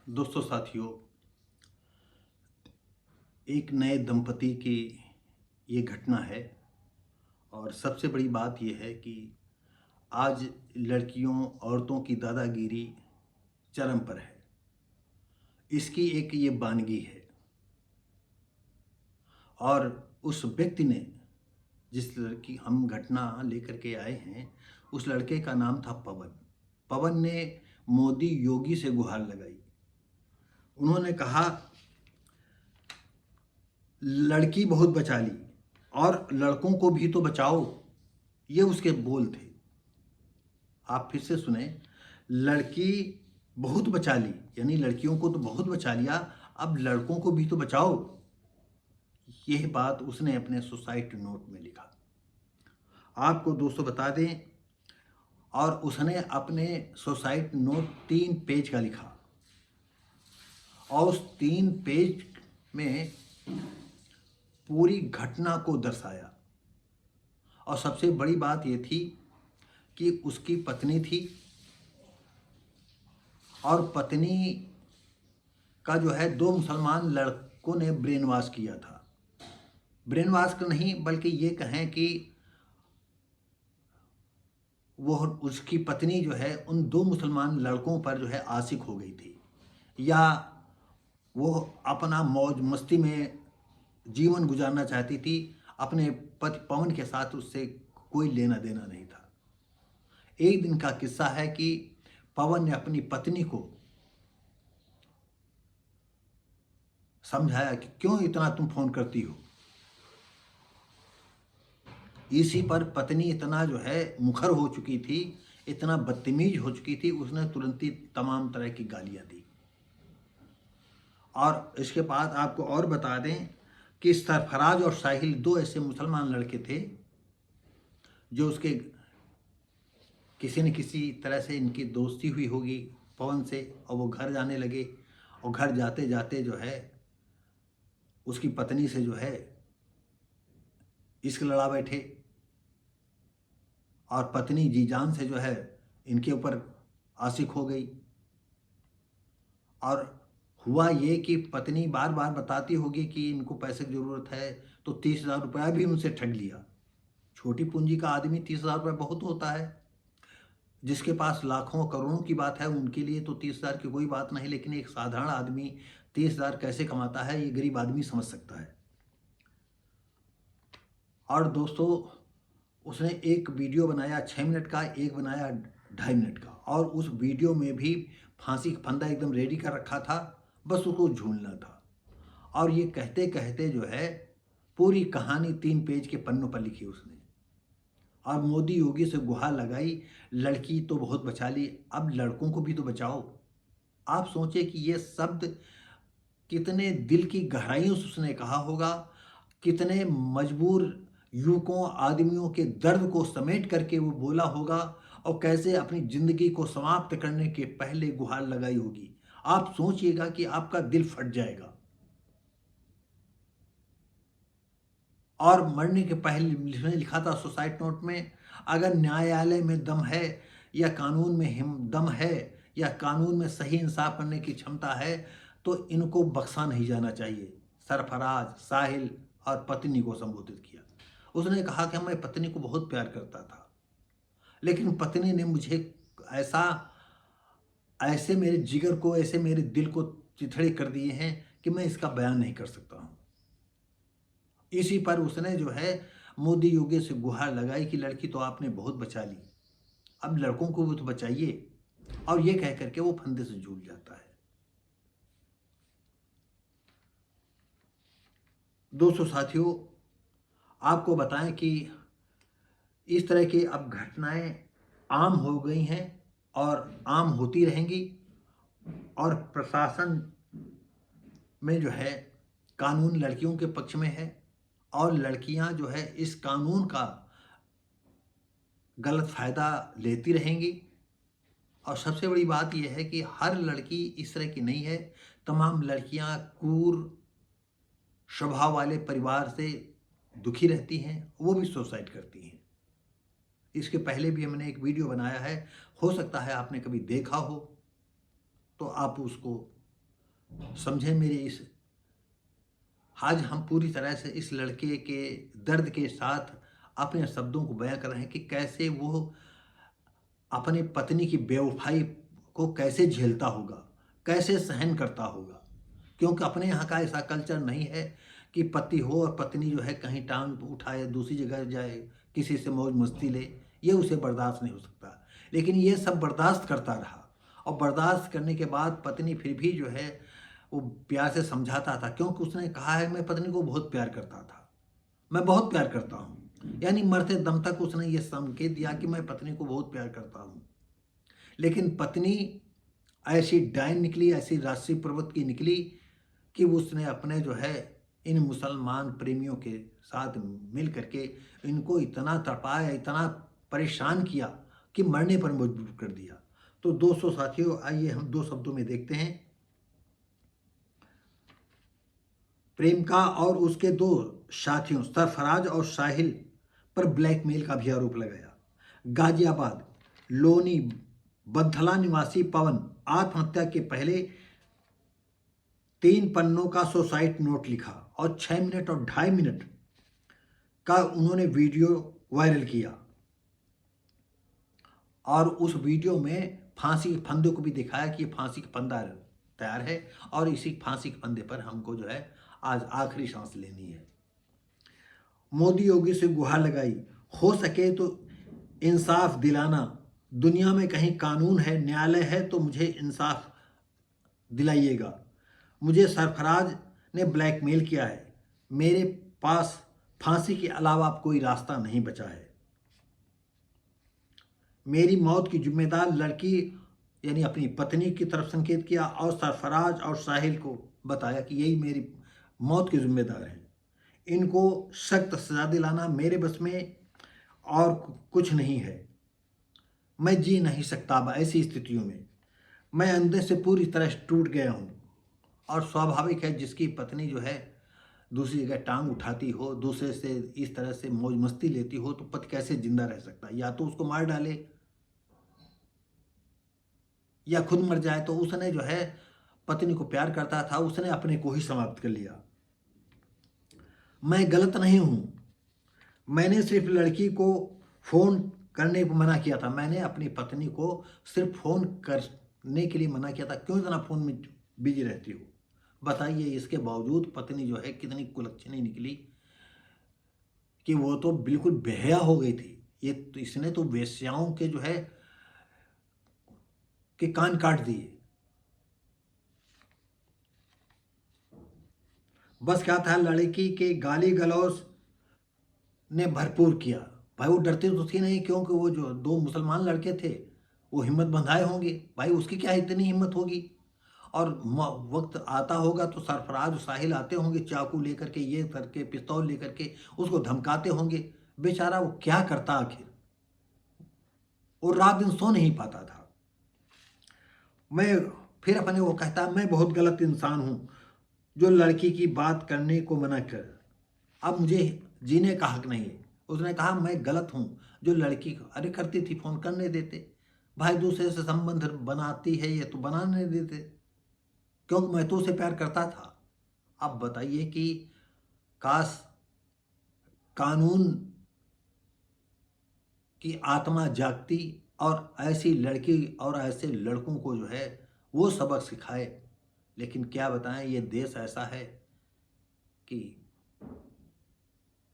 दोस्तों साथियों, एक नए दंपति की ये घटना है। और सबसे बड़ी बात यह है कि आज लड़कियों औरतों की दादागिरी चरम पर है। इसकी एक ये वानगी है। और उस व्यक्ति ने, जिस लड़की हम घटना लेकर के आए हैं, उस लड़के का नाम था पवन। पवन ने मोदी योगी से गुहार लगाई। उन्होंने कहा, लड़की बहुत बचा ली और लड़कों को भी तो बचाओ। ये उसके बोल थे। आप फिर से सुने, लड़की बहुत बचा ली, यानी लड़कियों को तो बहुत बचा लिया, अब लड़कों को भी तो बचाओ। यह बात उसने अपने सुसाइड नोट में लिखा। आपको दोस्तों बता दें, और उसने अपने सुसाइड नोट 3 पेज का लिखा। और उस 3 पेज में पूरी घटना को दर्शाया। और सबसे बड़ी बात यह थी कि उसकी पत्नी थी, और पत्नी का जो है 2 मुसलमान लड़कों ने ब्रेन वॉश किया था। ब्रेन वॉश का नहीं, बल्कि ये कहें कि वो उसकी पत्नी जो है उन 2 मुसलमान लड़कों पर जो है आशिक हो गई थी, या वो अपना मौज मस्ती में जीवन गुजारना चाहती थी। अपने पति पवन के साथ उससे कोई लेना देना नहीं था। एक दिन का किस्सा है कि पवन ने अपनी पत्नी को समझाया कि क्यों इतना तुम फोन करती हो। इसी पर पत्नी इतना जो है मुखर हो चुकी थी, इतना बदतमीज हो चुकी थी, उसने तुरंत ही तमाम तरह की गालियां दी। और इसके बाद आपको और बता दें कि सरफराज और साहिल 2 ऐसे मुसलमान लड़के थे जो उसके किसी न किसी तरह से इनकी दोस्ती हुई होगी पवन से, और वो घर जाने लगे। और घर जाते जाते जो है उसकी पत्नी से जो है इश्क लड़ा बैठे। और पत्नी जी जान से जो है इनके ऊपर आशिक हो गई। और हुआ ये कि पत्नी बार बार बताती होगी कि इनको पैसे की ज़रूरत है, तो 30,000 रुपया भी उनसे ठग लिया। छोटी पूंजी का आदमी 30,000 रुपये बहुत होता है। जिसके पास लाखों करोड़ों की बात है उनके लिए तो 30,000 की कोई बात नहीं, लेकिन एक साधारण आदमी 30,000 कैसे कमाता है, ये गरीब आदमी समझ सकता है। और दोस्तों, उसने एक वीडियो बनाया 6 मिनट का, एक बनाया 2.5 मिनट का, और उस वीडियो में भी फांसी का फंदा एकदम रेडी कर रखा था, बस उसको झूलना था। और ये कहते कहते जो है पूरी कहानी 3 पेज के पन्नों पर लिखी उसने। और मोदी योगी से गुहार लगाई, लड़की तो बहुत बचा ली, अब लड़कों को भी तो बचाओ। आप सोचे कि ये शब्द कितने दिल की गहराइयों से उसने कहा होगा, कितने मजबूर युवकों आदमियों के दर्द को समेट करके वो बोला होगा, और कैसे अपनी जिंदगी को समाप्त करने के पहले गुहार लगाई होगी। आप सोचिएगा कि आपका दिल फट जाएगा। और मरने के पहले उसने लिखा था सुसाइड नोट में, अगर न्यायालय में दम है, या कानून में दम है, या कानून में सही इंसाफ करने की क्षमता है, तो इनको बख्शा नहीं जाना चाहिए। सरफराज, साहिल और पत्नी को संबोधित किया। उसने कहा कि मैं पत्नी को बहुत प्यार करता था, लेकिन पत्नी ने मुझे ऐसा ऐसे मेरे जिगर को, ऐसे मेरे दिल को चिथड़े कर दिए हैं कि मैं इसका बयान नहीं कर सकता हूँ। इसी पर उसने जो है मोदी योगी से गुहार लगाई कि लड़की तो आपने बहुत बचा ली, अब लड़कों को भी तो बचाइए। और ये कह करके वो फंदे से झूल जाता है। दोस्तों साथियों, आपको बताएं कि इस तरह की अब घटनाएं आम हो गई हैं और आम होती रहेंगी। और प्रशासन में जो है कानून लड़कियों के पक्ष में है, और लड़कियां जो है इस कानून का गलत फ़ायदा लेती रहेंगी। और सबसे बड़ी बात यह है कि हर लड़की इस तरह की नहीं है। तमाम लड़कियां क्रूर स्वभाव वाले परिवार से दुखी रहती हैं, वो भी सुसाइड करती हैं। इसके पहले भी हमने एक वीडियो बनाया है, हो सकता है आपने कभी देखा हो, तो आप उसको समझे मेरे इस, आज हम पूरी तरह से इस लड़के के दर्द के साथ अपने शब्दों को बयां कर रहे हैं कि कैसे वो अपनी पत्नी की बेवफाई को कैसे झेलता होगा, कैसे सहन करता होगा। क्योंकि अपने यहाँ का ऐसा कल्चर नहीं है कि पति हो और पत्नी जो है कहीं टांग उठाए दूसरी जगह जाए, किसी से मौज मस्ती ले, ये उसे बर्दाश्त नहीं हो सकता। लेकिन ये सब बर्दाश्त करता रहा, और बर्दाश्त करने के बाद पत्नी फिर भी जो है वो प्यार से समझाता था, क्योंकि उसने कहा है मैं पत्नी को बहुत प्यार करता था, मैं बहुत प्यार करता हूँ। यानी मरते दम तक उसने ये संकेत दिया कि मैं पत्नी को बहुत प्यार करता हूँ। लेकिन पत्नी ऐसी डायन निकली, ऐसी राशि पर्वत की निकली कि उसने अपने जो है इन मुसलमान प्रेमियों के साथ मिल करके इनको इतना तड़पाया, इतना परेशान किया कि मरने पर मजबूर कर दिया। तो दोस्तों साथियों, आइए हम दो शब्दों में देखते हैं। प्रेमिका और उसके दो साथियों सरफराज और साहिल पर ब्लैकमेल का भी आरोप लगाया। गाजियाबाद लोनी बद्धला निवासी पवन आत्महत्या के पहले 3 पन्नों का सुसाइड नोट लिखा और 6 मिनट और 2.5 मिनट का उन्होंने वीडियो वायरल किया, और उस वीडियो में फांसी के फंदे को भी दिखाया कि ये फांसी का फंदा तैयार है और इसी फांसी के फंदे पर हमको जो है आज आखिरी सांस लेनी है। मोदी योगी से गुहार लगाई, हो सके तो इंसाफ दिलाना, दुनिया में कहीं कानून है, न्यायालय है तो मुझे इंसाफ दिलाइएगा। मुझे सरफराज ने ब्लैकमेल किया है, मेरे पास फांसी के अलावा अब कोई रास्ता नहीं बचा है। मेरी मौत की जिम्मेदार लड़की यानी अपनी पत्नी की तरफ संकेत किया, और सरफराज और साहिल को बताया कि यही मेरी मौत के जिम्मेदार हैं। इनको सख्त सजा दिलाना मेरे बस में और कुछ नहीं है। मैं जी नहीं सकता अब ऐसी स्थितियों में, मैं अंदर से पूरी तरह टूट गया हूँ। और स्वाभाविक है, जिसकी पत्नी जो है दूसरी जगह टांग उठाती हो, दूसरे से इस तरह से मौज मस्ती लेती हो, तो पति कैसे जिंदा रह सकता है? या तो उसको मार डाले या खुद मर जाए। तो उसने जो है पत्नी को प्यार करता था, उसने अपने को ही समाप्त कर लिया। मैं गलत नहीं हूं, मैंने सिर्फ लड़की को फोन करने को मना किया था। मैंने अपनी पत्नी को सिर्फ फोन करने के लिए मना किया था। क्यों इतना फोन में बिजी रहती हो? बताइए। इसके बावजूद पत्नी जो है कितनी कुलक्षणी निकली कि वो तो बिल्कुल बेहया हो गई थी। ये तो इसने तो वेश्याओं के जो है के कान काट दिए। बस क्या था, लड़की के गाली गलौज ने भरपूर किया। भाई वो डरते तो थी नहीं, क्योंकि वो जो दो मुसलमान लड़के थे वो हिम्मत बंधाए होंगे। भाई उसकी क्या इतनी हिम्मत होगी? और वक्त आता होगा तो सरफराज और साहिल आते होंगे चाकू लेकर के, ये करके पिस्तौल लेकर के उसको धमकाते होंगे। बेचारा वो क्या करता आखिर? वो रात दिन सो नहीं पाता था। मैं फिर अपने वो कहता मैं बहुत गलत इंसान हूँ जो लड़की की बात करने को मना कर, अब मुझे जीने का हक नहीं है। उसने कहा मैं गलत हूँ जो लड़की अरे करती थी फोन करने देते, भाई दूसरे से संबंध बनाती है ये तो बनाने देते, क्योंकि मैं तो उसे प्यार करता था। अब बताइए कि काश कानून की आत्मा जागती और ऐसी लड़की और ऐसे लड़कों को जो है वो सबक सिखाए। लेकिन क्या बताएं, ये देश ऐसा है कि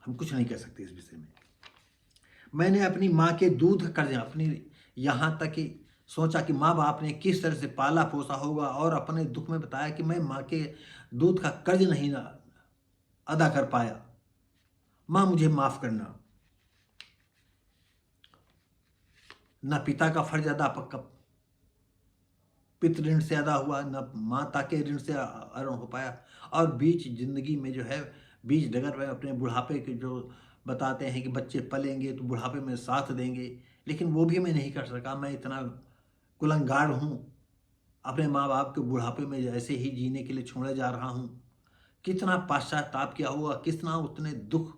हम कुछ नहीं कह सकते इस विषय में। मैंने अपनी माँ के दूध कर्ज अपनी यहाँ तक कि सोचा कि माँ बाप ने किस तरह से पाला पोसा होगा, और अपने दुख में बताया कि मैं माँ के दूध का कर्ज नहीं अदा कर पाया, माँ मुझे माफ करना। न पिता का फर्ज अदा पितृ ऋण से अदा हुआ, न माता के ऋण से अदा हो पाया। और बीच जिंदगी में जो है बीच डगर में अपने बुढ़ापे के जो बताते हैं कि बच्चे पलेंगे तो बुढ़ापे में साथ देंगे, लेकिन वो भी मैं नहीं कर सका। मैं इतना कुलंगार हूँ, अपने माँ बाप के बुढ़ापे में ऐसे ही जीने के लिए छोड़े जा रहा हूँ। कितना पश्चाताप किया होगा, कितना उसने दुख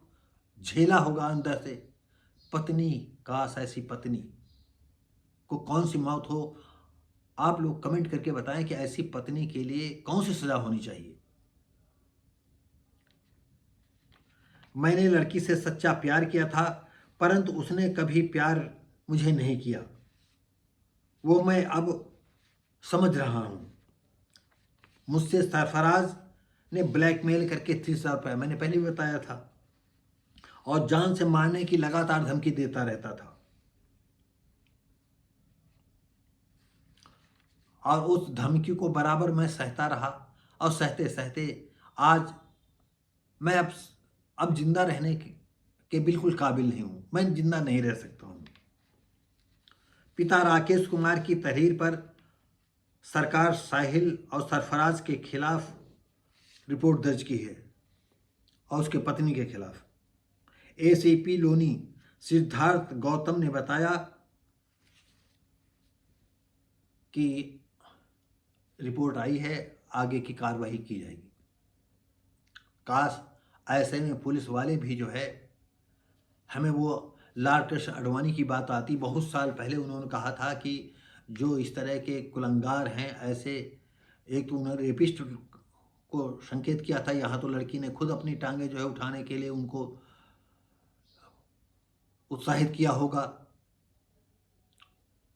झेला होगा अंदर से। पत्नी, काश ऐसी पत्नी को कौन सी मौत हो आप लोग कमेंट करके बताएं कि ऐसी पत्नी के लिए कौन सी सज़ा होनी चाहिए। मैंने लड़की से सच्चा प्यार किया था, परंतु उसने कभी प्यार मुझे नहीं किया, वो मैं अब समझ रहा हूँ। मुझसे सरफराज ने ब्लैकमेल करके 30,000 रुपये, मैंने पहले भी बताया था, और जान से मारने की लगातार धमकी देता रहता था। और उस धमकी को बराबर मैं सहता रहा, और सहते सहते आज मैं अब जिंदा रहने के बिल्कुल काबिल नहीं हूँ। मैं जिंदा नहीं रह सकता हूँ। पिता राकेश कुमार की तहरीर पर सरकार साहिल और सरफराज के खिलाफ रिपोर्ट दर्ज की है, और उसके पत्नी के खिलाफ। एसीपी लोनी सिद्धार्थ गौतम ने बताया कि रिपोर्ट आई है, आगे की कार्रवाई की जाएगी। काश ऐसे में पुलिस वाले भी जो है, हमें वो लाल कृष्ण आडवाणी की बात आती, बहुत साल पहले उन्होंने कहा था कि जो इस तरह के कुलंगार हैं, ऐसे, एक तो उन्होंने रेपिस्ट को संकेत किया था, यहाँ तो लड़की ने खुद अपनी टांगे जो है उठाने के लिए उनको उत्साहित किया होगा।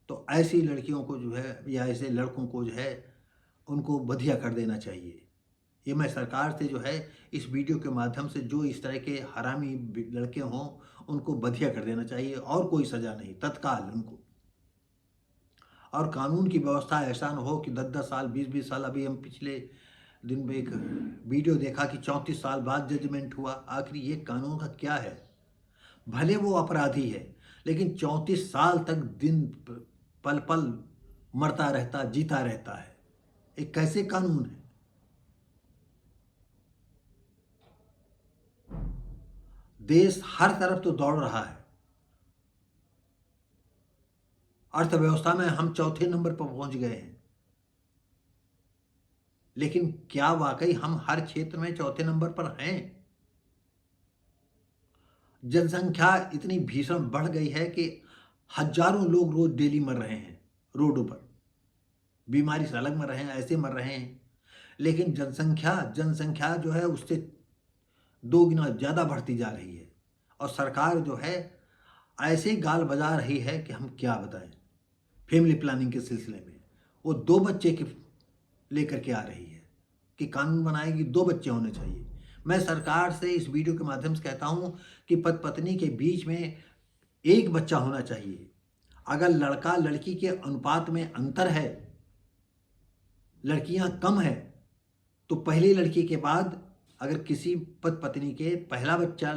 तो ऐसी लड़कियों को जो है, या ऐसे लड़कों को जो है, उनको बधिया कर देना चाहिए। ये मैं सरकार से जो है इस वीडियो के माध्यम से, जो इस तरह के हरामी लड़के हों उनको बधिया कर देना चाहिए, और कोई सज़ा नहीं, तत्काल उनको। और कानून की व्यवस्था ऐसा न हो कि 10-10 साल 20-20 साल, अभी हम पिछले दिन में एक वीडियो देखा कि 34 साल बाद जजमेंट हुआ। आखिर ये कानून का क्या है? भले वो अपराधी है, लेकिन 34 साल तक दिन पल पल मरता रहता, जीता रहता है। एक कैसे कानून है? देश हर तरफ तो दौड़ रहा है, अर्थव्यवस्था में हम चौथे नंबर पर पहुंच गए हैं, लेकिन क्या वाकई हम हर क्षेत्र में चौथे नंबर पर हैं? जनसंख्या इतनी भीषण बढ़ गई है कि हजारों लोग रोज डेली मर रहे हैं रोडों पर, बीमारी से अलग मर रहे हैं, ऐसे मर रहे हैं। लेकिन जनसंख्या जो है उससे 2 गुना ज़्यादा बढ़ती जा रही है, और सरकार जो है ऐसे गाल बजा रही है कि हम क्या बताएं। फैमिली प्लानिंग के सिलसिले में वो 2 बच्चे के लेकर के आ रही है कि कानून बनाएगी, 2 बच्चे होने चाहिए। मैं सरकार से इस वीडियो के माध्यम से कहता हूं कि पति पत्नी के बीच में 1 बच्चा होना चाहिए। अगर लड़का लड़की के अनुपात में अंतर है, लड़कियां कम है, तो पहली लड़की के बाद अगर किसी पति पत्नी के पहला बच्चा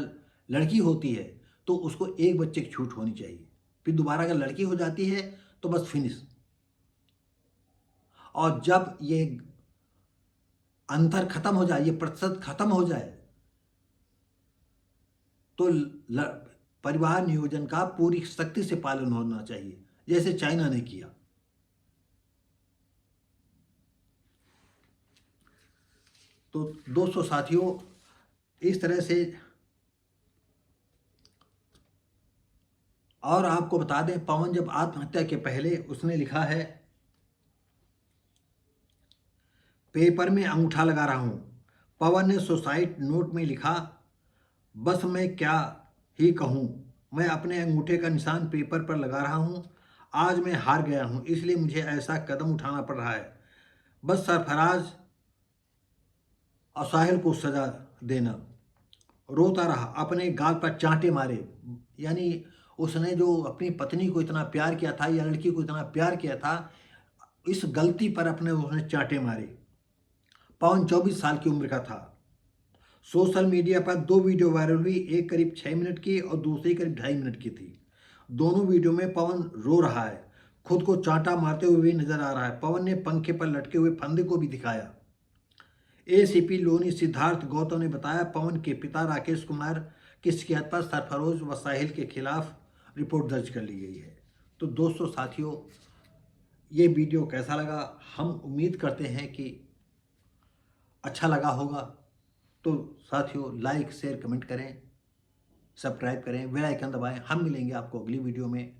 लड़की होती है तो उसको 1 बच्चे की छूट होनी चाहिए। फिर दोबारा अगर लड़की हो जाती है तो बस फिनिश। और जब ये अंतर खत्म हो जाए, ये प्रतिशत खत्म हो जाए, तो परिवार नियोजन का पूरी सख्ती से पालन होना चाहिए, जैसे चाइना ने किया। तो दोस्तों साथियों, इस तरह से, और आपको बता दें, पवन जब आत्महत्या के पहले उसने लिखा है, पेपर में अंगूठा लगा रहा हूं। पवन ने सुसाइड नोट में लिखा, बस मैं क्या ही कहूं, मैं अपने अंगूठे का निशान पेपर पर लगा रहा हूं। आज मैं हार गया हूं, इसलिए मुझे ऐसा कदम उठाना पड़ रहा है। बस सरफराज और साहिल को सजा देना। रोता रहा, अपने गाल पर चांटे मारे। यानी उसने जो अपनी पत्नी को इतना प्यार किया था, या लड़की को इतना प्यार किया था, इस गलती पर अपने उसने चांटे मारे। पवन 24 साल की उम्र का था। सोशल मीडिया पर 2 वीडियो वायरल हुई, एक करीब 6 मिनट की और दूसरी करीब 2.5 मिनट की थी। दोनों वीडियो में पवन रो रहा है, खुद को चांटा मारते हुए भी नजर आ रहा है। पवन ने पंखे पर लटके हुए फंदे को भी दिखाया। एसीपी लोनी सिद्धार्थ गौतम ने बताया, पवन के पिता राकेश कुमार की शिकायत पर सरफरोज व साहिल के खिलाफ रिपोर्ट दर्ज कर ली गई है। तो दोस्तों साथियों, ये वीडियो कैसा लगा? हम उम्मीद करते हैं कि अच्छा लगा होगा। तो साथियों, लाइक शेयर कमेंट करें, सब्सक्राइब करें, बेल आइकन दबाएं। हम मिलेंगे आपको अगली वीडियो में।